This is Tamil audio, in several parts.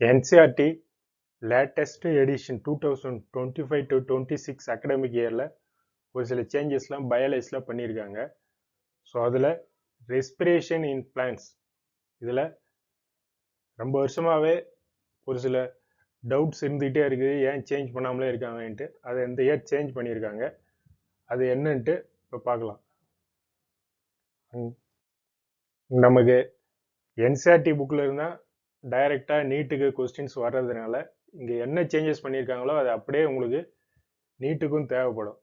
NCERT latest edition 2025 to 26 academic yearல ஒரு சில சேஞ்சஸ்லாம் பயாலஜியில் பண்ணியிருக்காங்க. ஸோ அதில் ரெஸ்பிரேஷன் இன் பிளான்ஸ் இதில் ரொம்ப வருஷமாகவே ஒரு சில டவுட்ஸ் இருந்துகிட்டே இருக்குது, ஏன் சேஞ்ச் பண்ணாமலே இருக்காங்கன்ட்டு. அதை இந்த இயர் சேஞ்ச் பண்ணியிருக்காங்க. அது என்னன்ட்டு இப்போ பார்க்கலாம். நமக்கு என்சிஆர்டி புக்கில் இருந்தால் டைரெக்டாக நீட்டுக்கு கொஸ்டின்ஸ் வர்றதுனால இங்கே என்ன சேஞ்சஸ் பண்ணியிருக்காங்களோ அது அப்படியே உங்களுக்கு நீட்டுக்கும் தேவைப்படும்.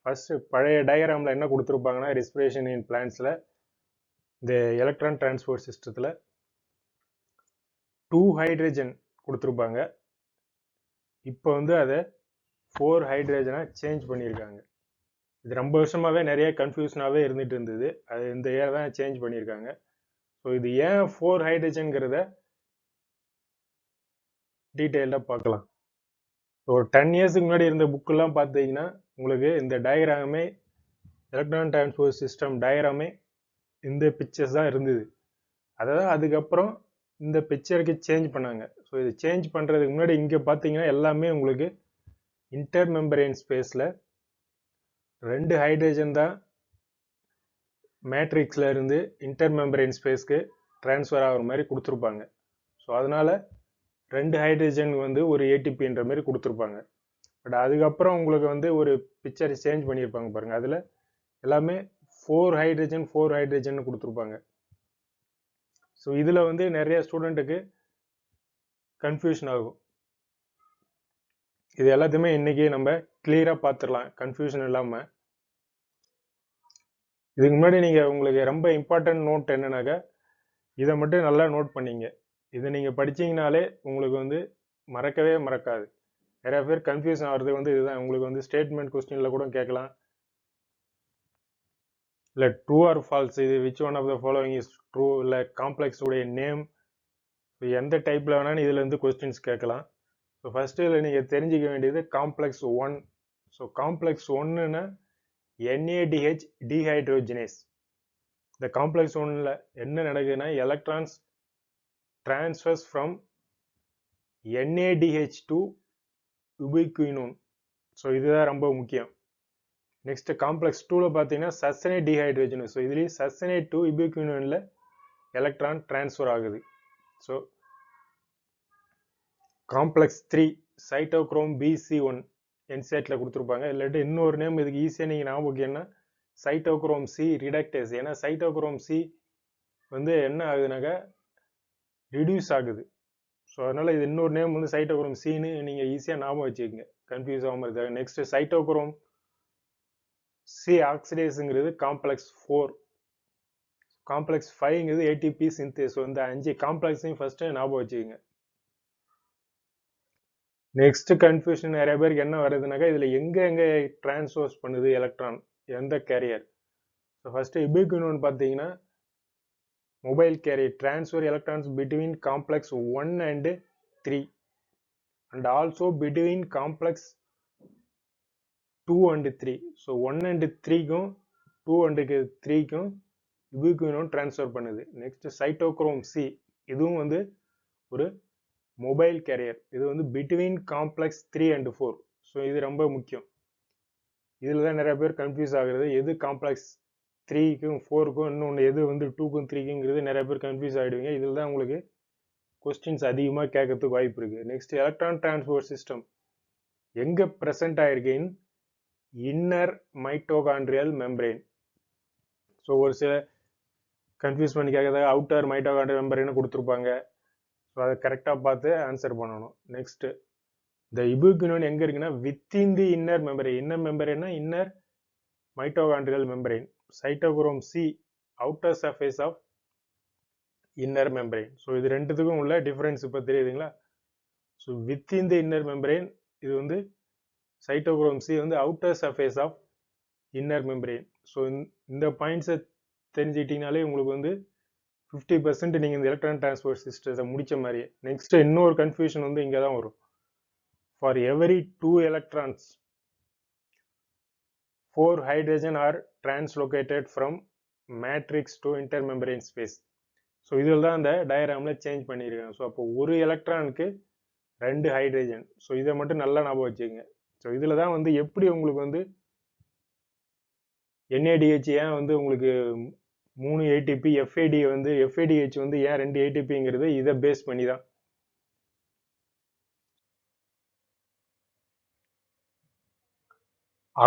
ஃபர்ஸ்ட் பழைய டயக்ராமில் என்ன கொடுத்துருப்பாங்கன்னா, ரெஸ்பிரேஷன் இன் பிளான்ஸில் இந்த எலக்ட்ரான் டிரான்ஸ்போர்ட் சிஸ்டத்தில் 2 ஹைட்ரஜன் கொடுத்துருப்பாங்க. இப்போ வந்து அதை 4 ஹைட்ரஜனாக சேஞ்ச் பண்ணியிருக்காங்க. இது ரொம்ப வருஷமாகவே நிறைய கன்ஃபியூஷனாகவே இருந்துகிட்டு இருந்தது. அது இந்த இயர் தான் சேஞ்ச் பண்ணியிருக்காங்க. ஸோ இது ஏன் 4 ஹைட்ரஜன்கிறத டீட்டெயிலாக பார்க்கலாம். ஒரு 10 இயர்ஸுக்கு முன்னாடி இருந்த புக்கெல்லாம் பார்த்தீங்கன்னா உங்களுக்கு இந்த டயக்ராமே, எலக்ட்ரான் டிரான்ஸ்போர்ட் சிஸ்டம் டயக்ராமே இந்த பிக்சர்ஸ் தான் இருந்தது. அதாவது அதுக்கப்புறம் இந்த பிக்சருக்கு சேஞ்ச் பண்ணாங்க. ஸோ இது சேஞ்ச் பண்ணுறதுக்கு முன்னாடி இங்கே பார்த்தீங்கன்னா எல்லாமே உங்களுக்கு இன்டர் மெம்பரேன் ஸ்பேஸில் 2 ஹைட்ரஜன் தான் மேட்ரிக்ஸில் இருந்து இன்டர் மெம்பரேன் ஸ்பேஸ்க்கு டிரான்ஸ்ஃபர் ஆகிற மாதிரி கொடுத்துருப்பாங்க. ஸோ அதனால் 2 ஹைட்ரஜன் வந்து ஒரு ஏடிபின்ற மாதிரி கொடுத்துருப்பாங்க. பட் அதுக்கப்புறம் உங்களுக்கு வந்து ஒரு பிக்சர் சேஞ்ச் பண்ணியிருப்பாங்க பாருங்கள். அதில் எல்லாமே 4 ஹைட்ரஜன் கொடுத்துருப்பாங்க. ஸோ இதில் வந்து நிறைய ஸ்டூடெண்ட்டுக்கு கன்ஃபியூஷன் ஆகும். இது எல்லாத்தையுமே இன்னைக்கு நம்ம கிளியராக பார்த்துடலாம், கன்ஃபியூஷன் இல்லாமல். இதுக்கு முன்னாடி நீங்கள் உங்களுக்கு ரொம்ப இம்பார்ட்டன்ட் நோட் என்னன்னாக்கா, இதை மட்டும் நல்லா நோட் பண்ணிங்க. இதை நீங்கள் படிச்சீங்கனாலே உங்களுக்கு வந்து மறக்கவே மறக்காது. நிறைய பேர் கன்ஃபியூஷன் ஆகிறது வந்து இதுதான். உங்களுக்கு வந்து ஸ்டேட்மெண்ட் கொஸ்டினில் கூட கேட்கலாம், இல்லை ட்ரூ ஆர் ஃபால்ஸ், இது which one of the following is true, இல்லை காம்ப்ளெக்ஸ் உடைய நேம், எந்த டைப்பில் வேணாலும் இதில் இருந்து கொஸ்டின்ஸ் கேட்கலாம். ஸோ ஃபஸ்ட்டு இதில் நீங்கள் தெரிஞ்சிக்க வேண்டியது காம்ப்ளெக்ஸ் 1. ஸோ காம்ப்ளெக்ஸ் 1ன்னா NADH டீஹைட்ரோஜினேஸ். இந்த காம்ப்ளெக்ஸ் 1ல என்ன நடக்குதுன்னா, electrons transfers from NADH to ubiquinone. So இதுதான் ரொம்ப முக்கியம். நெக்ஸ்ட் காம்ப்ளெக்ஸ் 2ல பார்த்தீங்கன்னா சசனேட் டீஹைட்ரோஜினேஸ். ஸோ இதுலேயும் சசனேட் டு யுபிக்வினோனில் எலக்ட்ரான் டிரான்ஸ்ஃபர் ஆகுது. ஸோ காம்ப்ளெக்ஸ் 3 சைட்டோக்ரோம் BC1 என்செட்டில் கொடுத்துருப்பாங்க. இல்லாட்டி இன்னொரு நேம் இதுக்கு ஈஸியாக நீங்கள் ஞாபகம் என்ன, சைட்டோக்ரோம் C ரிடக்டேஸ். ஏன்னா சைட்டோக்ரோம் C வந்து என்ன ஆகுதுனாக்கா ரிடியூஸ் ஆகுது. ஸோ அதனால் இது இன்னொரு நேம் வந்து சைட்டோக்ரோம் Cன்னு நீங்கள் ஈஸியாக ஞாபகம் வச்சுக்கோங்க, கன்ஃபியூஸ் ஆகாமல் இருக்காங்க. நெக்ஸ்ட் சைட்டோக்ரோம் C ஆக்சிடேஸுங்கிறது காம்ப்ளெக்ஸ் 4. காம்ப்ளெக்ஸ் 5ங்கிறது ATP சிந்தேஸ். ஸோ இந்த 5 காம்ப்ளெக்ஸையும் ஃபஸ்ட்டு ஞாபகம் வச்சுக்கோங்க. நெக்ஸ்ட் கன்ஃபியூஷன் நிறைய பேருக்கு என்ன வருதுனாக்கா, இதில் எங்கே டிரான்ஸ்ஃபர்ஸ் பண்ணுது எலக்ட்ரான், எந்த கேரியர். ஸோ ஃபஸ்ட்டு யுபிக்வினோன் பார்த்தீங்கன்னா mobile carrier transfer electrons between complex 1 and 3 and also between complex 2 and 3. So 1 and 3க்கும் 2 and 3க்கும் யுபிக்வினோன் டிரான்ஸ்ஃபர் பண்ணுது. நெக்ஸ்ட் சைட்டோக்ரோம் C, இதுவும் வந்து ஒரு மொபைல் கேரியர். இது வந்து பிட்வீன் காம்ப்ளெக்ஸ் 3 and 4. ஸோ இது ரொம்ப முக்கியம். இதில் தான் நிறைய பேர் கன்ஃபியூஸ் ஆகுறது, எது காம்ப்ளெக்ஸ் 3க்கும் 4க்கும், இன்னொன்று எது வந்து 2க்கும் 3க்குங்கிறது நிறைய பேர் கன்ஃபியூஸ் ஆகிடுவீங்க. இதில் தான் உங்களுக்கு கொஸ்டின்ஸ் அதிகமாக கேட்கறதுக்கு வாய்ப்பு இருக்குது. நெக்ஸ்ட் எலக்ட்ரான் டிரான்ஸ்போர்ட் சிஸ்டம் எங்கே ப்ரெசென்ட் ஆகிருக்கு, இன் இன்னர் மைட்டோகாண்ட்ரியல் மெம்பரேன். ஸோ ஒரு சில கன்ஃபியூஸ் பண்ணி கேட்கறதாக அவுட்டர் மைட்டோகாண்ட்ரியல் மெம்பரேன்னு கொடுத்துருப்பாங்க. ஸோ அதை கரெக்டாக பார்த்து ஆன்சர் பண்ணணும். நெக்ஸ்ட் இந்த யுபிக்வினோன் எங்கே இருக்குன்னா within the inner membrane. Inner மெம்பரேன்னா inner mitochondrial membrane. Cytochrome C outer surface of inner membrane. So இது ரெண்டுத்துக்கும் உள்ள டிஃபரன்ஸ் இப்போ தெரியுதுங்களா. So within the inner membrane, இது வந்து சைட்டோக்ரோம் C வந்து outer surface of inner membrane. So இந்த பாயிண்ட்ஸை தெரிஞ்சுக்கிட்டீங்கனாலே உங்களுக்கு வந்து 50% நீங்கள் இந்த எலக்ட்ரான் டிரான்ஸ்போர்ட் சிஸ்டத்தை முடிச்ச மாதிரி. நெக்ஸ்ட் இன்னொரு கன்ஃபியூஷன் வந்து இங்கே தான் வரும். For every 2 electrons 4 hydrogen are translocated from matrix to intermembrane space. So இதில் தான் அந்த டயக்ராமில் சேஞ்ச் பண்ணியிருக்காங்க. ஸோ அப்போ ஒரு எலக்ட்ரானுக்கு 2 ஹைட்ரஜன். ஸோ இதை மட்டும் நல்லா ஞாபகம் வச்சுக்கோங்க. ஸோ இதில் தான் வந்து எப்படி உங்களுக்கு வந்து NADH ஏன் வந்து உங்களுக்கு 3 ATP, FAD வந்து FADH வந்து ஏன் 2 ATPங்கிறது இதை பேஸ் பண்ணி தான்.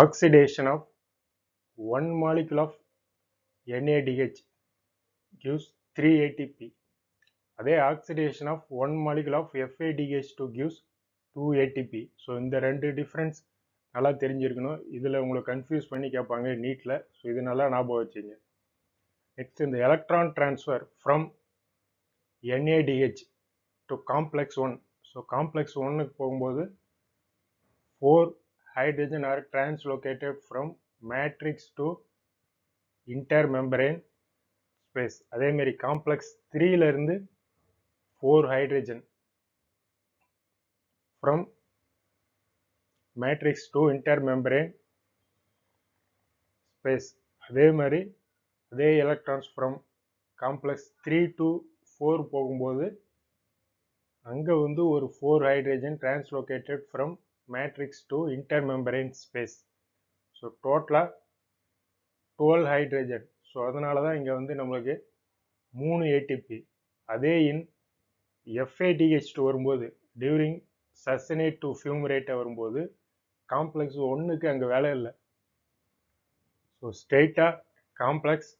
Oxidation of one molecule of NADH gives 3 ATP. அதே oxidation of one molecule of FADH2 gives 2 ATP. So இந்த ரெண்டு டிஃப்ரென்ஸ் நல்லா தெரிஞ்சிருக்கணும். இதில் உங்களை கன்ஃபியூஸ் பண்ணி கேட்பாங்க நீட்டில். ஸோ இது நல்லா ஞாபகம் வச்சுங்க. நெக்ஸ்ட் இந்த electron transfer from NADH to complex 1. So complex 1க்கு போகும்போது 4 hydrogen are translocated from matrix to intermembrane space. அதே மாதிரி காம்ப்ளெக்ஸ் 3ல இருந்து 4 hydrogen from matrix to intermembrane space. அதே மாதிரி அதே electrons from complex 3 to 4 போகும்போது அங்க வந்து ஒரு 4 hydrogen translocated from matrix to intermembrane space. So டோட்டலா 12 hydrogen. ஸோ அதனால தான் இங்க வந்து நம்மளுக்கு 3 ATP. அதே இன் FADH2 வரும்போது டியூரிங் சசனேட் டு ஃபியூமரேட் வரும்போது காம்ப்ளெக்ஸ் 1க்கு அங்கே வேலை இல்லை. ஸோ ஸ்ட்ரெயிட்டாக காம்ப்ளெக்ஸ்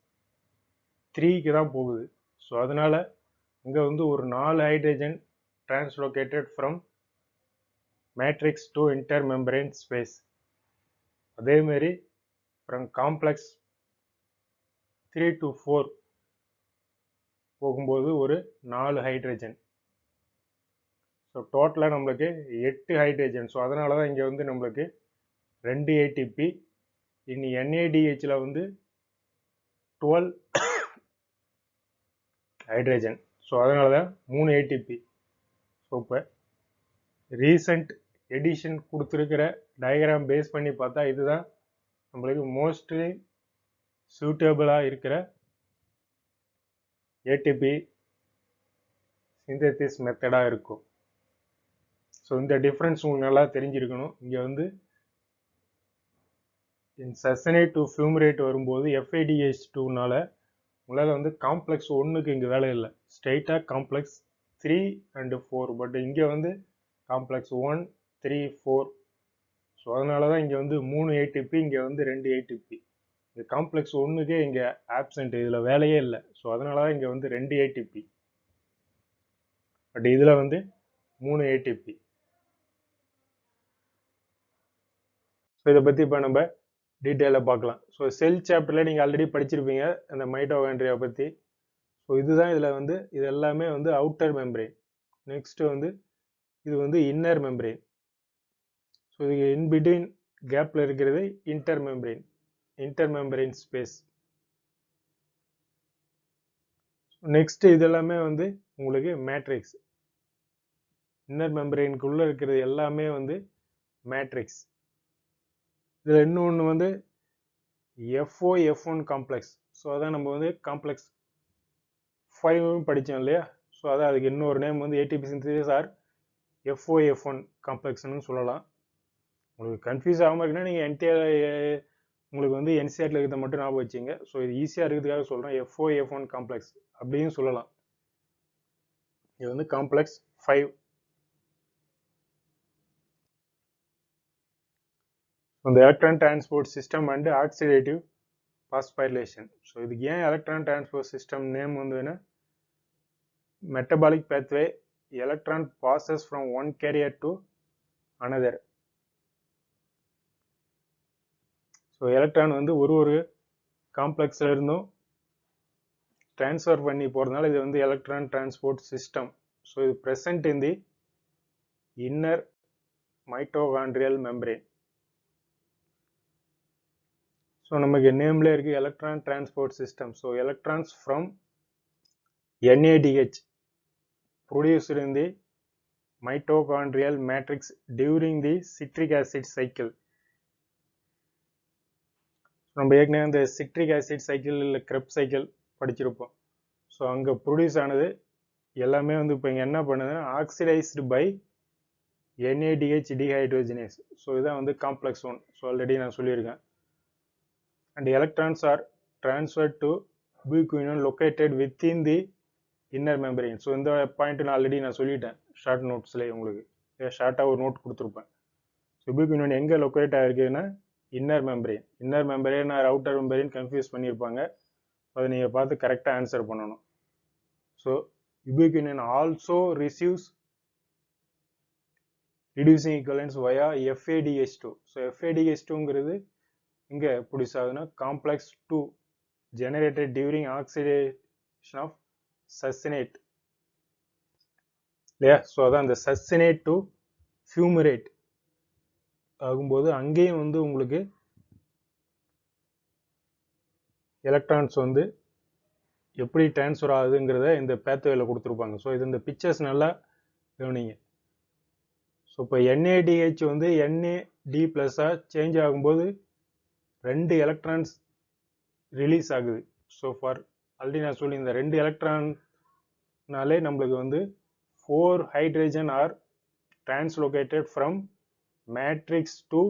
3க்கு தான் போகுது. ஸோ அதனால இங்கே வந்து ஒரு 4 hydrogen translocated from matrix to intermembrane space. அதேமாரி ஃப்ரம் காம்ப்ளெக்ஸ் 3 to 4 போகும்போது ஒரு 4 ஹைட்ரஜன். ஸோ டோட்டலாக நம்மளுக்கு 8 ஹைட்ரஜன். ஸோ அதனால தான் இங்கே வந்து நம்மளுக்கு 2 ATP. இனி NADHல வந்து 12 ஹைட்ரஜன். ஸோ அதனால தான் 3 ATP. ஸோ இப்போ ரீசன்ட் எடிஷன் கொடுத்துருக்கிற டயக்ராம் பேஸ் பண்ணி பார்த்தா இதுதான் நம்மளுக்கு மோஸ்ட்லி சூட்டபிளாக இருக்கிற ATP சிந்தசிஸ் மெத்தடாக இருக்கும். ஸோ இந்த டிஃப்ரென்ஸ் உங்களுக்கு நல்லா தெரிஞ்சிருக்கணும். இங்கே வந்து சசனேட் டு ஃபியூமரேட் வரும்போது FADH2னால உங்களால் வந்து காம்ப்ளெக்ஸ் 1க்கு இங்கே வேலை இல்லை. ஸ்ட்ரெயிட்டாக காம்ப்ளெக்ஸ் 3 and 4. பட் இங்கே வந்து காம்ப்ளெக்ஸ் 1, 3, 4. ஸோ அதனால தான் இங்கே வந்து 3 ATP, இங்கே வந்து 2 ATP. இந்த காம்ப்ளெக்ஸ் 1க்கே இங்கே ஆப்சண்ட், இதில் வேலையே இல்லை. ஸோ அதனால தான் இங்கே வந்து 2 ATP. பட் இதில் வந்து 3 ATP. ஸோ இதை பற்றி இப்போ நம்ம டீட்டெயிலாக பார்க்கலாம். ஸோ செல் சாப்டரில் நீங்கள் ஆல்ரெடி படிச்சிருப்பீங்க அந்த மைட்டோகாண்ட்ரியா பற்றி. ஸோ இதுதான் இதில் வந்து இது எல்லாமே வந்து அவுட்டர் மெம்பரேன். நெக்ஸ்ட் வந்து இது வந்து இன்னர் மெம்பரேன். ஸோ இது இன்பிட்வீன் கேப்பில் இருக்கிறது இன்டர் மெம்பரேன் ஸ்பேஸ். நெக்ஸ்ட் இதெல்லாமே வந்து உங்களுக்கு மேட்ரிக்ஸ். இன்னர் மெம்பரேனுக்குள்ளே இருக்கிறது எல்லாமே வந்து மேட்ரிக்ஸ். இதில் இன்னொன்று வந்து FOF1 காம்ப்ளெக்ஸ். ஸோ அதான் நம்ம வந்து காம்ப்ளெக்ஸ் 5 படித்தோம் இல்லையா. ஸோ அதான் அதுக்கு இன்னொரு நேம் வந்து ATP சிந்தசிஸ் ஆர் FOF1 காம்ப்ளெக்ஸ்னு சொல்லலாம். உங்களுக்கு கன்ஃபியூஸ் ஆகாமல் இருக்குன்னா நீங்கள் உங்களுக்கு வந்து NCERTல இருக்கிறத மட்டும் ஞாபகம் வச்சுங்க. ஸோ இது ஈஸியாக இருக்கிறதுக்காக சொல்கிறேன். FOF1 காம்ப்ளெக்ஸ் அப்படின்னு சொல்லலாம். இது வந்து காம்ப்ளெக்ஸ் 5. இந்த electron transport system and oxidative phosphorylation. So இதுக்கு ஏன் எலக்ட்ரான் டிரான்ஸ்போர்ட் சிஸ்டம் நேம் வந்து metabolic pathway electron passes from one carrier to another. So electron வந்து ஒரு காம்ப்ளெக்ஸ்ல இருந்தும் டிரான்ஸ்ஃபர் பண்ணி போகிறதுனால இது வந்து எலக்ட்ரான் டிரான்ஸ்போர்ட் சிஸ்டம். ஸோ இது present in the inner mitochondrial membrane. So நமக்கு நேம்ல இருக்கு electron transport system. So electrons from NADH produced in the mitochondrial matrix during the citric acid cycle. நம்ம ஏற்கனவே இந்த சிட்ரிக் ஆசிட் சைக்கிள் இல்லை கிரெப் சைக்கிள் படிச்சிருப்போம். ஸோ அங்கே ப்ரொடியூஸ் ஆனது எல்லாமே வந்து இப்போ இங்கே என்ன பண்ணுதுன்னா oxidised by NADH dehydrogenase. So இதான் வந்து காம்ப்ளெக்ஸ் 1. ஸோ ஆல்ரெடி நான் சொல்லியிருக்கேன். And electrons are transferred to ubiquinone located within the inner membrane. So இந்த பாயிண்ட் நான் ஆல்ரெடி சொல்லிட்டேன் ஷார்ட் நோட்ஸ்லேயே, உங்களுக்கு ஷார்ட்டாக ஒரு நோட் கொடுத்துருப்பேன். ubiquinone எங்கே லொக்கேட் ஆகிருக்குன்னா inner membrane. Inner membrane or outer membrane confuse பண்ணியிருப்பாங்க. அதை நீங்கள் பார்த்து கரெக்டாக ஆன்சர் பண்ணணும். So ubiquinone also receives reducing equivalents via FADH2. So FADH2ங்கிறது இங்கே ப்ரொடியூஸ் ஆகுதுன்னா complex 2 generated during oxidation of succinate இல்லையா? ஸோ அதான் அந்த succinate to fumarate ஆகும்போது அங்கேயும் வந்து உங்களுக்கு எலக்ட்ரான்ஸ் வந்து எப்படி டிரான்ஸ்ஃபர் ஆகுதுங்கிறத இந்த பேத்வேல கொடுத்துருப்பாங்க. ஸோ இது இந்த பிக்சர்ஸ் நல்லா கவனிங்க. ஸோ இப்போ NADH வந்து NAD ப்ளஸ்ஸாக சேஞ்ச் ஆகும்போது 2 எலக்ட்ரான்ஸ் ரிலீஸ் ஆகுது. ஸோ ஃபார் ஆல்ரெடி நான் சொல்லி இந்த 2 எலக்ட்ரான்னாலே நம்மளுக்கு வந்து 4 hydrogen are translocated from matrix to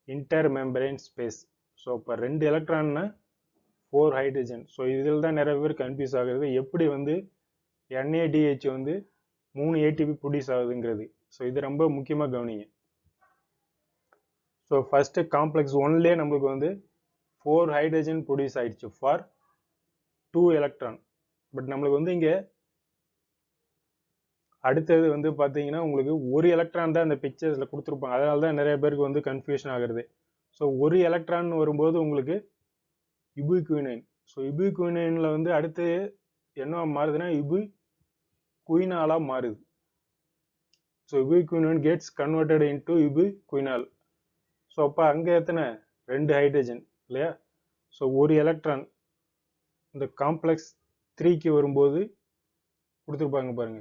inter membrane space. So இப்போ 2 எலக்ட்ரான்னா 4 ஹைட்ரஜன். ஸோ இதில் தான் நிறைய பேர் கன்ஃபியூஸ் ஆகுது, எப்படி வந்து NADH வந்து 3 ATP ப்ரொடியூஸ் ஆகுதுங்கிறது. ஸோ இது ரொம்ப முக்கியமாக கவனிங்க. ஸோ ஃபர்ஸ்ட் காம்ப்ளெக்ஸ் 1லேயே நம்மளுக்கு வந்து 4 ஹைட்ரஜன் ப்ரொடியூஸ் ஆயிடுச்சு ஃபார் 2 எலக்ட்ரான். பட் நம்மளுக்கு வந்து இங்கே அடுத்தது வந்து பார்த்தீங்கன்னா உங்களுக்கு ஒரு எலக்ட்ரான் தான் இந்த பிக்சர்ஸில் கொடுத்துருப்பாங்க. அதனால தான் நிறைய பேருக்கு வந்து கன்ஃபியூஷன் ஆகுறது. ஸோ ஒரு எலக்ட்ரான் வரும்போது உங்களுக்கு யுபிக்வினைன். ஸோ யுபிக்வினைனில் வந்து அடுத்து என்ன மாறுதுன்னா யுபிக்வினாலாக மாறுது. So ubiquinone gets converted into ubiquinol. So அப்போ அங்கே எத்தனை 2 ஹைட்ரஜன் இல்லையா? ஸோ ஒரு எலக்ட்ரான் இந்த காம்ப்ளெக்ஸ் 3க்கு வரும்போது கொடுத்துருப்பாங்க பாருங்க.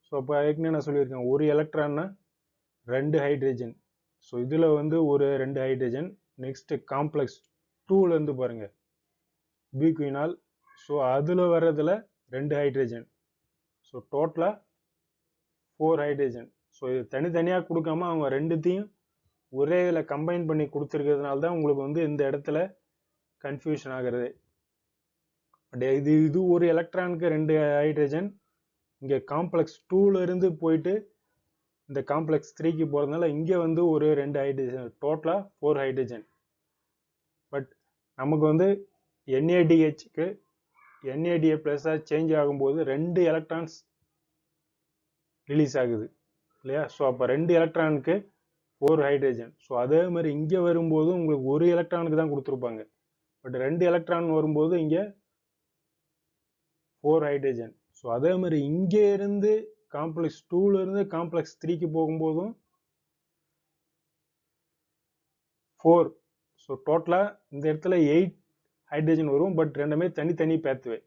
ஸோ அப்போ அதுக்குன்னு நான் சொல்லியிருக்கேன், ஒரு எலக்ட்ரான்னா 2 ஹைட்ரஜன். ஸோ இதில் வந்து ஒரு 2 ஹைட்ரஜன். நெக்ஸ்ட் காம்ப்ளெக்ஸ் 2லேருந்து பாருங்க யுபிக்வினால். ஸோ அதில் வர்றதுல 2 ஹைட்ரஜன். ஸோ டோட்டலாக 4 ஹைட்ரஜன். ஸோ இது தனித்தனியாக கொடுக்காம அவங்க ரெண்டுத்தையும் ஒரே இதில் கம்பைன் பண்ணி கொடுத்துருக்கிறதுனால தான் உங்களுக்கு வந்து இந்த இடத்துல கன்ஃபியூஷன் ஆகிறது. பட் இது ஒரு எலக்ட்ரானுக்கு 2 ஹைட்ரஜன். இங்கே காம்ப்ளெக்ஸ் 2லேருந்து போயிட்டு இந்த காம்ப்ளெக்ஸ் 3க்கு போகிறதுனால இங்கே வந்து ஒரு 2 ஹைட்ரஜன், டோட்டலாக 4 ஹைட்ரஜன். பட் நமக்கு வந்து NADHக்கு NADA ப்ளஸ்ஸாக சேஞ்ச் ஆகும்போது 2 எலக்ட்ரான்ஸ் ரிலீஸ் ஆகுது இல்லையா? ஸோ அப்போ 2 எலக்ட்ரானுக்கு 4 ஹைட்ரஜன். ஸோ அதே மாதிரி இங்கே வரும்போது உங்களுக்கு ஒரு எலக்ட்ரானுக்கு தான் கொடுத்துருப்பாங்க. பட் 2 எலக்ட்ரான் வரும்போது இங்கே 4 ஹைட்ரஜன். ஸோ அதே மாதிரி இங்கே இருந்து காம்ப்ளெக்ஸ் 2லேருந்து காம்ப்ளெக்ஸ் 3க்கு போகும்போதும் 4. ஸோ டோட்டலாக இந்த இடத்துல 8 ஹைட்ரஜன் வரும். பட் ரெண்டுமே தனித்தனி பேத்வே.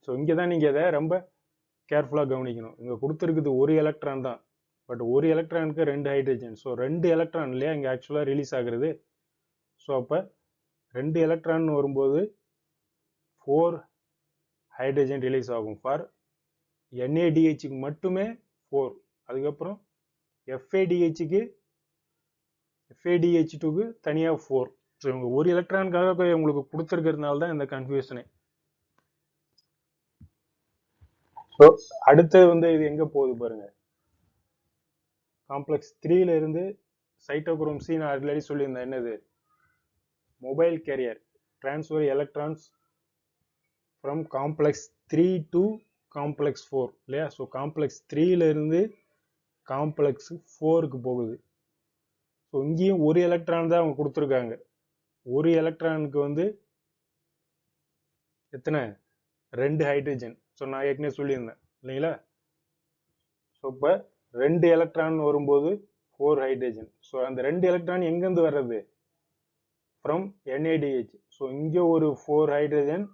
ஸோ இங்கே தான் நீங்கள் இதை ரொம்ப கேர்ஃபுல்லாக கவனிக்கணும். இங்கே கொடுத்துருக்குது ஒரு எலக்ட்ரான் தான், பட் ஒரு எலக்ட்ரானுக்கு 2 ஹைட்ரஜன். ஸோ 2 எலக்ட்ரான் இல்லையா இங்கே ஆக்சுவலாக ரிலீஸ் ஆகுறது. ஸோ அப்போ 2 எலக்ட்ரான் வரும்போது 4 ஹைட்ரஜன் ரிலீஸ் ஆகும் ஃபார் NADHக்கு மட்டுமே 4. அதுக்கப்புறம் FADH2க்கு தனியாக 4. ஸோ இவங்க ஒரு எலக்ட்ரானுக்காக உங்களுக்கு கொடுத்துருக்கிறதுனால தான் இந்த கன்ஃபியூஷனே. ஸோ அடுத்தது வந்து இது எங்கே போகுது பாருங்க. காம்ப்ளெக்ஸ் 3லேருந்து சைட்டோக்ரோம் C நான் ஆல்ரெடி சொல்லியிருந்தேன், என்னது mobile carrier transfer electrons from complex 3 to complex 4 இல்லையா? ஸோ காம்ப்ளெக்ஸ் 3லேருந்து காம்ப்ளெக்ஸ் 4க்கு போகுது. ஸோ இங்கேயும் ஒரு எலக்ட்ரான் தான் அவங்க கொடுத்துருக்காங்க. ஒரு எலக்ட்ரானுக்கு வந்து எத்தனை 2 ஹைட்ரஜன். ஸோ நான் ஏற்கனவே சொல்லியிருந்தேன் இல்லைங்களா? ஸோ இப்போ 2 எலக்ட்ரான் வரும்போது 4 ஹைட்ரஜன். ஸோ அந்த 2 எலக்ட்ரான் எங்கேருந்து வர்றது? From NADH. ஸோ இங்கே ஒரு 4 ஹைட்ரஜன்,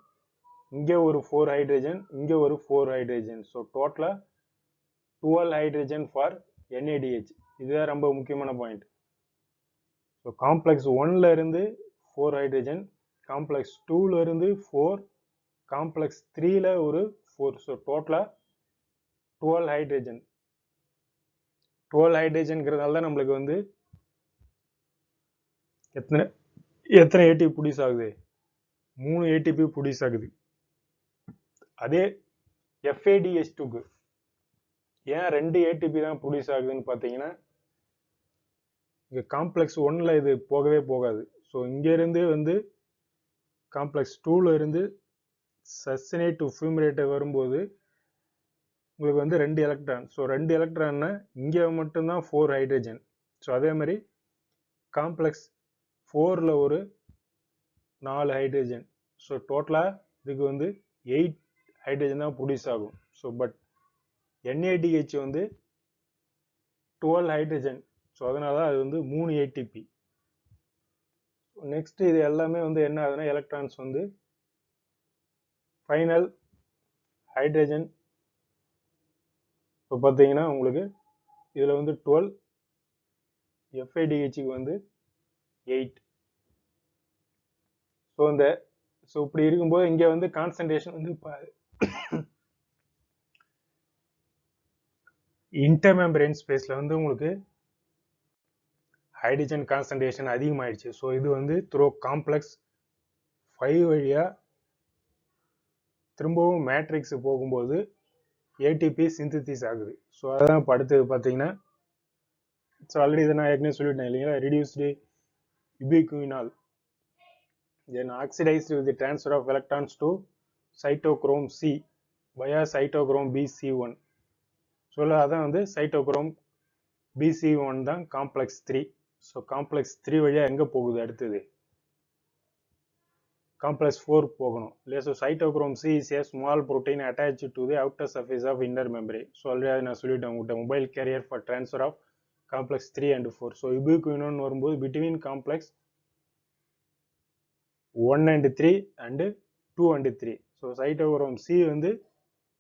இங்கே ஒரு 4 ஹைட்ரஜன், இங்கே ஒரு 4 ஹைட்ரஜன். ஸோ டோட்டலாக 12 ஹைட்ரஜன் ஃபார் NADH. இதுதான் ரொம்ப முக்கியமான பாயிண்ட். ஸோ காம்ப்ளெக்ஸ் 1லேருந்து 4 ஹைட்ரஜன், காம்ப்ளெக்ஸ் 2லேருந்து 4, காம்ப்ளெக்ஸ் 3ல ஒரு 4. ஸோ டோட்டலா 12 ஹைட்ரஜன். 12 ஹைட்ரஜன்ங்கிறதால தான் நம்மளுக்கு வந்து எத்தனை எத்தனை ஏடிபி ப்ரொடியூஸ் ஆகுது? 3 ஏடிபி ப்ரொடியூஸ் ஆகுது. அதே FADH2க்கு ஏன் 2 ஏடிபி தான் ப்ரொடியூஸ் ஆகுதுன்னு பார்த்தீங்கன்னா, இங்கே காம்ப்ளெக்ஸ் 1ல இது போகவே போகாது. ஸோ இங்கேருந்து வந்து காம்ப்ளெக்ஸ் 2ல இருந்து சஸ்டினேட் டு ஃபியூமரேட் வரும்போது உங்களுக்கு வந்து 2 எலக்ட்ரான். ஸோ 2 எலக்ட்ரான்னா இங்கே மட்டும்தான் 4 ஹைட்ரஜன். ஸோ அதே மாதிரி காம்ப்ளெக்ஸ் 4ல ஒரு 4 ஹைட்ரஜன். ஸோ டோட்டலாக இதுக்கு வந்து 8 ஹைட்ரஜன் தான் ப்ரொடியூஸ் ஆகும். ஸோ பட் NADH வந்து 12 ஹைட்ரஜன். ஸோ அதனால தான் அது வந்து 3 ஏடிபி. நெக்ஸ்ட் இது எல்லாமே வந்து என்ன ஆகுதுன்னா எலக்ட்ரான்ஸ் வந்து ஃபைனல் ஹைட்ரஜன். இப்போ பார்த்தீங்கன்னா உங்களுக்கு இதில் வந்து 12, FADHக்கு வந்து 8. ஸோ இப்படி இருக்கும்போது இங்கே வந்து கான்சன்ட்ரேஷன் வந்து இன்டர்மெம்பரேன் ஸ்பேஸில் வந்து உங்களுக்கு ஹைட்ரஜன் கான்சன்ட்ரேஷன் அதிகமாயிடுச்சு. ஸோ இது வந்து த்ரோ காம்ப்ளெக்ஸ் 5 வழியாக திரும்பவும் மேட்ரிக்ஸ் போகும்போது ஏடிபி சிந்தசிஸ் ஆகுது. ஸோ அதான் இப்போ அடுத்தது பார்த்தீங்கன்னா, ஸோ ஆல்ரெடி இதை நான் ஏற்கனவே சொல்லிட்டேன் இல்லைங்களா, reduced ubiquinol then oxidized with the transfer of electrons to cytochrome C via cytochrome BC1. So அதான் வந்து cytochrome BC1 தான் காம்ப்ளெக்ஸ் 3. ஸோ காம்ப்ளெக்ஸ் 3 வழியாக எங்கே போகுது? அடுத்தது காம்ப்ளெக்ஸ் 4 போகணும் இல்லையா. So cytochrome C is a small protein attached to the outer surface of inner membrane. So already நான் சொல்லிட்டேன் உங்கள்கிட்ட, mobile carrier for transfer of complex 3 and 4. So ubiquinone வரும்போது between complex 1 and 3 and 2 and 3. So cytochrome C வந்து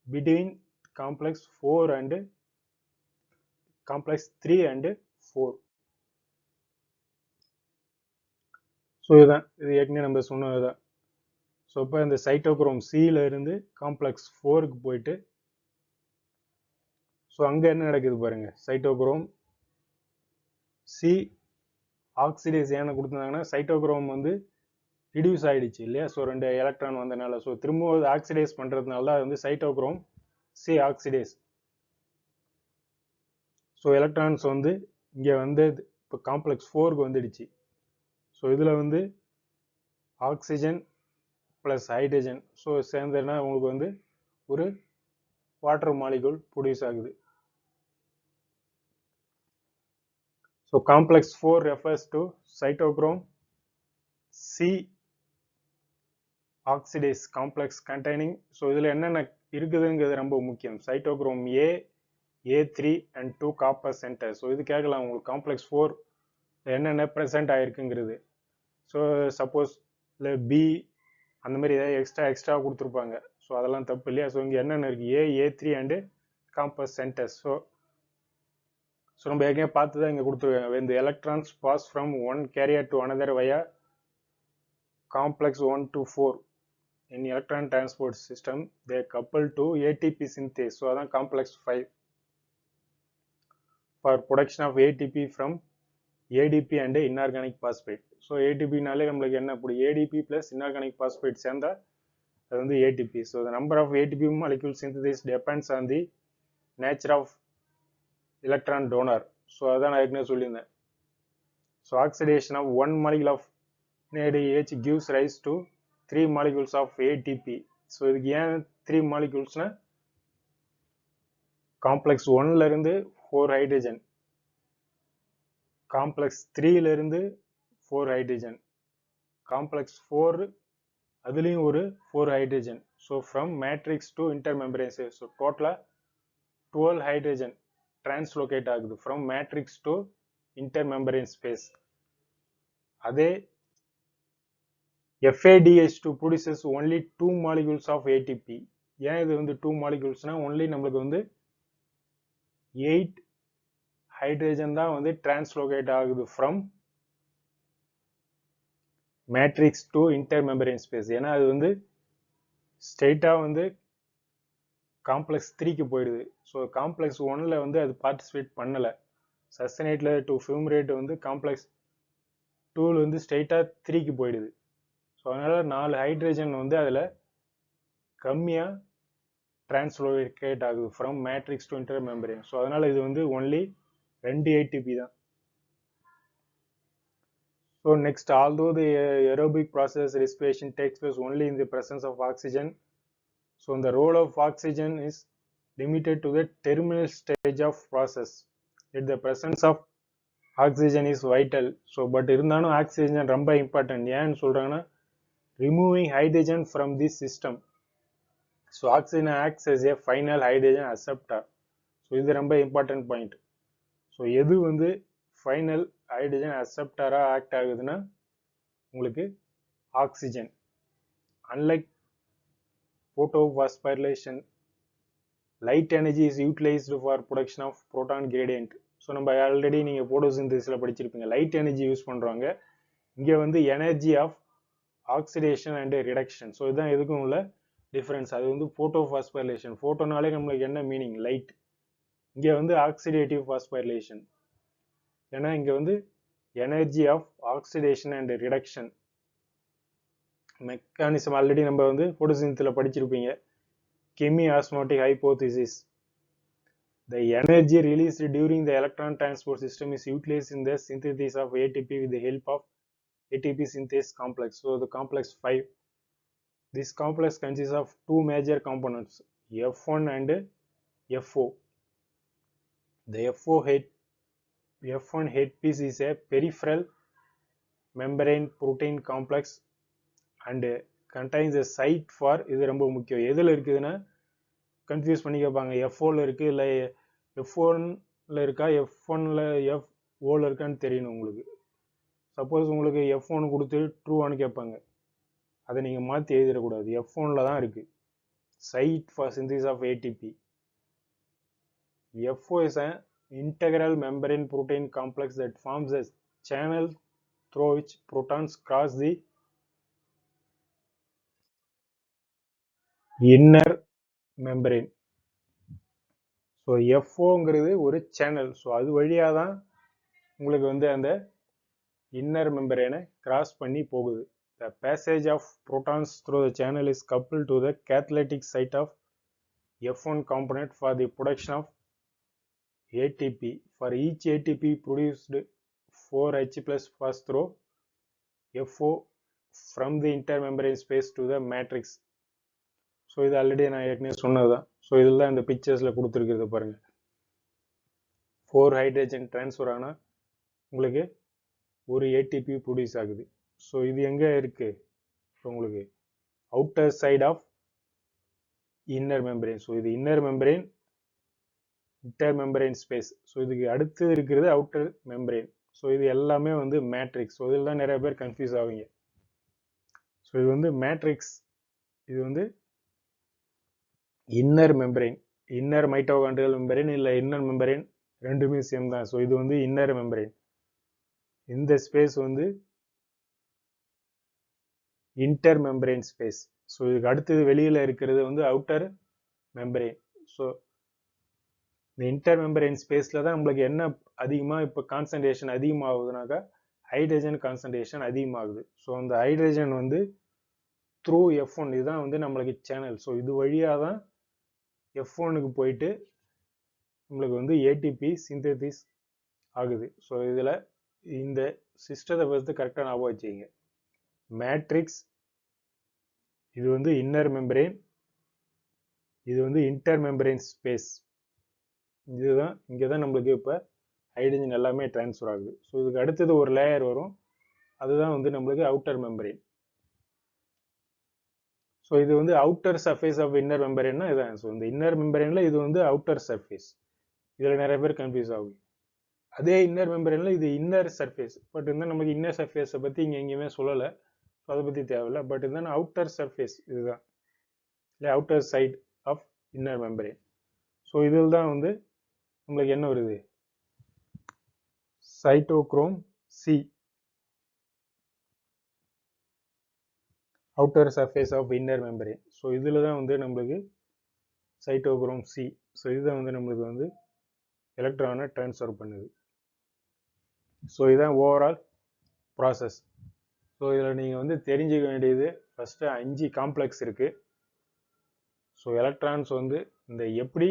between complex 4 and complex 3 and 4. So இதுதான், இது ஏற்கனவே நம்ம சொன்னது தான். ஸோ இப்போ இந்த சைட்டோக்ரோம் சியில் இருந்து காம்ப்ளெக்ஸ் 4க்கு போயிட்டு, ஸோ அங்கே என்ன நடக்குது பாருங்க. சைட்டோக்ரோம் சி ஆக்சிடைஸ் ஏன்னு கொடுத்துருந்தாங்கன்னா சைட்டோக்ரோம் வந்து ரிடியூஸ் ஆகிடுச்சு இல்லையா. ஸோ 2 எலக்ட்ரான் வந்தனால ஸோ திரும்பவும் ஆக்சிடைஸ் பண்ணுறதுனால தான் வந்து cytochrome C oxidise. So electrons வந்து இங்கே வந்து இப்போ காம்ப்ளெக்ஸ் 4க்கு வந்துடுச்சு. ஸோ இதில் வந்து ஆக்சிஜன் ப்ளஸ் ஹைட்ரஜன் ஸோ சேர்ந்ததுன்னா உங்களுக்கு வந்து ஒரு வாட்டர் மாலிகூல் ப்ரொடியூஸ் ஆகுது. So complex 4 refers to cytochrome C oxidise complex containing. So இதில் என்னென்ன இருக்குதுங்கிறது ரொம்ப முக்கியம். Cytochrome A3 and 2 copper centre. So இது கேட்கலாம் உங்களுக்கு, காம்ப்ளெக்ஸ் 4 என்னென்ன ப்ரெசென்ட் ஆகிருக்குங்கிறது. ஸோ சப்போஸ் இல்லை பி அந்த மாதிரி ஏதாவது எக்ஸ்ட்ரா கொடுத்துருப்பாங்க. ஸோ அதெல்லாம் தப்பு இல்லையா. ஸோ இங்கே என்னென்ன இருக்குது? A3 and compass centres. So நம்ம ஏற்கனவே பார்த்து தான் இங்கே கொடுத்துருக்காங்க. இந்த electrons pass from one carrier to another via complex 1 to 4 in electron transport system they couple to ATP synthase. So அதான் complex 5 for production of ATP from ADP and inorganic phosphate. So ஏடிபினாலே நம்மளுக்கு என்ன அப்படி ADP ப்ளஸ் இன்ஆர்கானிக் பாஸ்பேட் சேர்ந்தா அது வந்து ATP. So the number of ATP molecule synthesis depends on the nature of electron donor. So அதான் நான் ஏற்கனவே சொல்லியிருந்தேன். So oxidation of 1 molecule of NADH gives rise to 3 molecules of ATP. So இதுக்கு ஏன் 3 moleculesனா காம்ப்ளெக்ஸ் 1ல இருந்து 4 ஹைட்ரஜன், காம்ப்ளெக்ஸ் 3ல இருந்து 4 ஹைட்ரஜன், காம்ப்ளெக்ஸ் 4 அதுலேயும் ஒரு 4 hydrogen. So from matrix to intermembrane space. So டோட்டலாக 12 ஹைட்ரஜன் டிரான்ஸ்லோகேட் ஆகுது from matrix to intermembrane space. அதே FADH2 produces only 2 molecules of ATP. ஏன் இது வந்து 2 moleculesனா ஒன்லி நம்மளுக்கு வந்து 8 ஹைட்ரஜன் தான் வந்து டிரான்ஸ்லோகேட் ஆகுது from matrix to intermembrane space. ஏன்னா அது வந்து ஸ்ட்ரெயிட்டாக வந்து காம்ப்ளெக்ஸ் 3க்கு போயிடுது. ஸோ காம்ப்ளெக்ஸ் 1ல் வந்து அது பார்ட்டிசிபேட் பண்ணலை. சஸ்டனேட்டில் டு ஃபியூமரேட் வந்து காம்ப்ளெக்ஸ் 2ல் வந்து ஸ்ட்ரெயிட்டாக 3க்கு போயிடுது. ஸோ அதனால் 4 ஹைட்ரஜன் வந்து அதில் கம்மியாக டிரான்ஸ்லோகேட் ஆகுது from matrix to inter membrane. So அதனால் இது வந்து ஒன்லி 2 ATP தான். So next, although the aerobic process respiration takes place only in the presence of oxygen, so the role of oxygen is limited to the terminal stage of process. Yet the presence of oxygen is vital. So but இருந்தாலும் oxygen ரொம்ப important. ஏன்னு சொல்றாங்கன்னா removing hydrogen from this system. So oxygen acts as a final hydrogen acceptor. So இது ரொம்ப important point. So எது வந்து ஃபைனல் ஹைட்ரஜன் அக்செப்டராக ஆக்ட் ஆகுதுன்னா உங்களுக்கு oxygen. Unlike photophosphorylation, light energy is utilised for production of proton gradient. So நம்ம ஆல்ரெடி நீங்கள் போட்டோசிந்தசிஸில் படிச்சிருப்பீங்க, லைட் எனர்ஜி யூஸ் பண்ணுறாங்க. இங்கே வந்து energy of oxidation and reduction. So இதுதான் எதுக்கும் உள்ள டிஃப்ரென்ஸ். அது வந்து போட்டோபாஸ்பைரேஷன், ஃபோட்டோனாலே நம்மளுக்கு என்ன மீனிங், லைட். இங்கே வந்து ஆக்சிடேட்டிவ் பாஸ்பைரேஷன். ஏன்னா இங்கே வந்து energy of oxidation and reduction mechanism already நம்ம வந்து போட்டோசிந்தசிஸில் படிச்சிருப்பீங்க. Chemiosmotic hypothesis. The energy released during the electron transport system is utilized in the synthesis of ATP with the help of ATP synthase complex. So the complex 5. This complex consists of two major components, F1 and FO. The F1 head piece is a peripheral membrane protein complex and contains a site for, இது ரொம்ப முக்கியம், எதில் இருக்குதுன்னா கன்ஃபியூஸ் பண்ணி கேட்பாங்க, F4ல இருக்கு இல்லை F1ல இருக்கா, F1ல FOல இருக்கான்னு தெரியணும் உங்களுக்கு. சப்போஸ் உங்களுக்கு F1 கொடுத்து ட்ரூவானு கேட்பாங்க, அதை நீங்கள் மாற்றி எழுதிடக்கூடாது. F1ல தான் இருக்கு site for synthesis of ATP. FO is an integral membrane protein complex that forms a channel through which protons cross the inner membrane. So FOங்கிறது ஒரு சேனல். ஸோ அது வழியாக தான் உங்களுக்கு வந்து அந்த இன்னர் மெம்பரேனை கிராஸ் பண்ணி போகுது. The passage of protons through the channel is coupled to the catalytic site of F1 component for the production of ATP. For each ATP produced, 4H plus pass through FO from the intermembrane space to the matrix. So இது ஆல்ரெடி நான் ஏற்கனவே சொன்னது தான். ஸோ இதில் தான் இந்த பிக்சர்ஸில் கொடுத்துருக்கிறது பாருங்கள். 4 ஹைட்ரஜன் ட்ரான்ஸ்ஃபர் ஆனால் உங்களுக்கு ஒரு ATP ப்ரொடியூஸ் ஆகுது. ஸோ இது எங்கே இருக்குது, ஸோ உங்களுக்கு outer side of inner membrane. So இது inner membrane, inter membrane space. So இதுக்கு அடுத்து இருக்கிறது அவுட்டர் மெம்பரேன். ஸோ இது எல்லாமே வந்து மேட்ரிக்ஸ். ஸோ இதில் தான் நிறைய பேர் கன்ஃபியூஸ் ஆகுங்க. ஸோ இது வந்து மேட்ரிக்ஸ், இது வந்து inner membrane, inner mitochondrial membrane இல்லை இன்னர் மெம்பரேன் ரெண்டுமே சேம் தான். ஸோ இது வந்து இன்னர் மெம்பரேன். இந்த ஸ்பேஸ் வந்து இன்டர் மெம்பரேன் ஸ்பேஸ். ஸோ இதுக்கு அடுத்தது வெளியில் இருக்கிறது வந்து அவுட்டர் மெம்பரேன். ஸோ இந்த இன்டர் மெம்பரேன் ஸ்பேஸில் தான் நம்மளுக்கு என்ன அதிகமாக இப்போ கான்சன்ட்ரேஷன் அதிகமாகுதுனாக்கா ஹைட்ரஜன் கான்சன்ட்ரேஷன் அதிகமாகுது. ஸோ அந்த ஹைட்ரஜன் வந்து த்ரூ F1 இதுதான் வந்து நம்மளுக்கு சேனல். ஸோ இது வழியாக தான் F1க்கு போயிட்டு நம்மளுக்கு வந்து ATP சிந்தசிஸ் ஆகுது. ஸோ இதில் இந்த சிஸ்டத்தை பற்றி கரெக்டாக ஞாபகம் வச்சுக்கிங்க. மேட்ரிக்ஸ், இது வந்து இன்னர் மெம்பரேன், இது வந்து இன்டர் மெம்பரேன் ஸ்பேஸ். இதுதான் இங்கே தான் நம்மளுக்கு இப்போ ஹைட்ரஜன் எல்லாமே டிரான்ஸ்ஃபர் ஆகுது. ஸோ இதுக்கு அடுத்தது ஒரு லேயர் வரும், அதுதான் வந்து நம்மளுக்கு அவுட்டர் மெம்பரேன். ஸோ இது வந்து அவுட்டர் சர்ஃபேஸ் ஆஃப் இன்னர் மெம்பரேன்னா இதான். ஸோ இந்த இன்னர் மெம்பரேனில் இது வந்து அவுட்டர் சர்ஃபேஸ். இதில் நிறைய பேர் கன்ஃபியூஸ் ஆகும். அதே இன்னர் மெம்பரேனில் இது இன்னர் சர்ஃபேஸ். பட் இருந்தால் நமக்கு இன்னர் சர்ஃபேஸை பற்றி இங்கே எங்கேயுமே சொல்லலை, ஸோ அதை பற்றி தேவையில்லை. பட் இருந்தால் அவுட்டர் சர்ஃபேஸ் இதுதான், இல்லை outer side of inner membrane. So இதில் தான் வந்து நம்மளுக்கு என்ன வருது, cytochrome C. Outer surface of inner membrane. So இதில் தான் வந்து நம்மளுக்கு சைட்டோக்ரோம் சி. ஸோ இதுதான் வந்து நம்மளுக்கு வந்து எலக்ட்ரானை ட்ரான்ஸ்ஃபர் பண்ணுது. ஸோ இதுதான் ஓவரால் ப்ராசஸ். ஸோ இதில் நீங்கள் வந்து தெரிஞ்சுக்க வேண்டியது ஃபஸ்ட்டு 5 காம்ப்ளெக்ஸ் இருக்குது. ஸோ எலக்ட்ரான்ஸ் வந்து இந்த எப்படி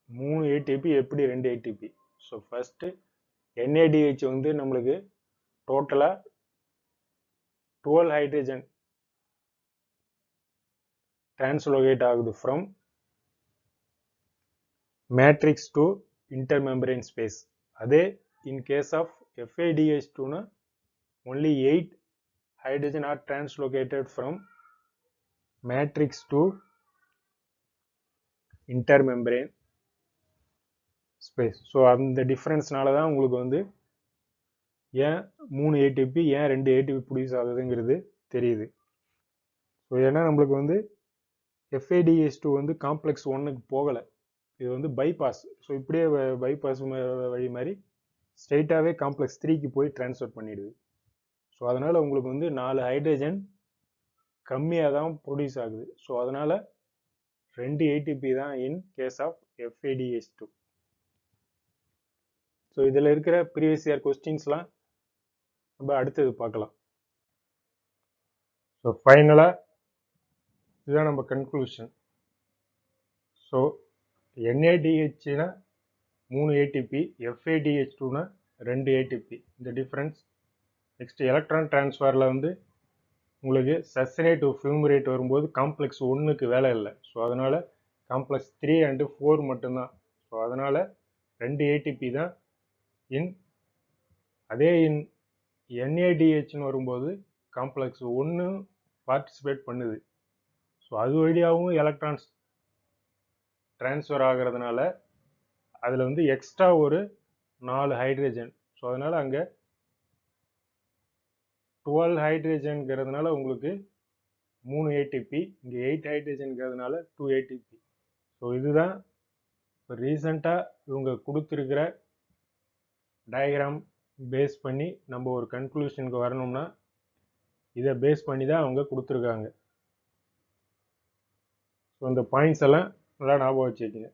3 ஏடிபி எப்படி 2 ஏடிபி. ஸோ ஃபஸ்ட்டு NADH வந்து நம்மளுக்கு டோட்டலாக 12 ஹைட்ரஜன் டிரான்ஸ்லோகேட் ஆகுது from matrix to intermembrane space. அதே இன் கேஸ் ஆஃப் FADH2னா only 8 hydrogen are translocated from matrix to intermembrane space. So அந்த டிஃப்ரென்ஸ்னால தான் உங்களுக்கு வந்து ஏன் 3 ஏடிபி ஏன் 2 ஏடிபி ப்ரொடியூஸ் ஆகுதுங்கிறது தெரியுது. ஸோ ஏன்னா நம்மளுக்கு வந்து FADH2 வந்து காம்ப்ளெக்ஸ் 1க்கு போகலை, இது வந்து பைபாஸ். ஸோ இப்படியே பைபாஸ் வழி மாதிரி ஸ்ட்ரெயிட்டாகவே காம்ப்ளெக்ஸ் 3க்கு போய் ட்ரான்ஸ்ஃபர் பண்ணிடுது. ஸோ அதனால் உங்களுக்கு வந்து 4 ஹைட்ரஜன் கம்மியாக தான் ப்ரொடியூஸ் ஆகுது. ஸோ அதனால் 2 ஏடிபி தான் இன் கேஸ் ஆஃப் FADH2. ஸோ இதில் இருக்கிற ப்ரீவியஸ் இயர் கொஸ்டின்ஸ்லாம் நம்ம அடுத்தது பார்க்கலாம். ஸோ ஃபைனலாக இதுதான் நம்ம கன்க்ளூஷன். ஸோ NADHனா 3 ஏடிபி, FADH2னா 2 ஏடிபி, இந்த டிஃப்ரென்ஸ். நெக்ஸ்ட் எலக்ட்ரான் டிரான்ஸ்ஃபரில் வந்து உங்களுக்கு சஸ்னேட் டு ஃபியூமரேட் வரும்போது காம்ப்ளெக்ஸ் 1க்கு வேலை இல்லை. ஸோ அதனால் காம்ப்ளெக்ஸ் 3 அண்டு 4 மட்டும்தான். ஸோ அதனால் 2 ஏடிபி தான் இன். அதே இன் NADHன்னு வரும்போது காம்ப்ளெக்ஸ் 1 பார்ட்டிசிபேட் பண்ணுது. ஸோ அது வழியாகவும் எலக்ட்ரான்ஸ் டிரான்ஸ்ஃபர் ஆகிறதுனால அதில் வந்து எக்ஸ்ட்ரா ஒரு 4 ஹைட்ரஜன். ஸோ அதனால் அங்கே 12 ஹைட்ரஜன்கிறதுனால உங்களுக்கு 3 ஏடிபி, இங்கே 8 ஹைட்ரஜன்கிறதுனால 2 ஏடிபி. ஸோ இதுதான் இப்போ ரீசண்டாக இவங்க கொடுத்துருக்கிற டயக்ராம் பேஸ் பண்ணி நம்ம ஒரு கன்க்ளூஷனுக்கு வரணும்னா இதை பேஸ் பண்ணி தான் அவங்க கொடுத்துருக்காங்க. ஸோ இந்த பாயிண்ட்ஸ் எல்லாம் நல்லா ஞாபகம் வச்சுக்கோங்க.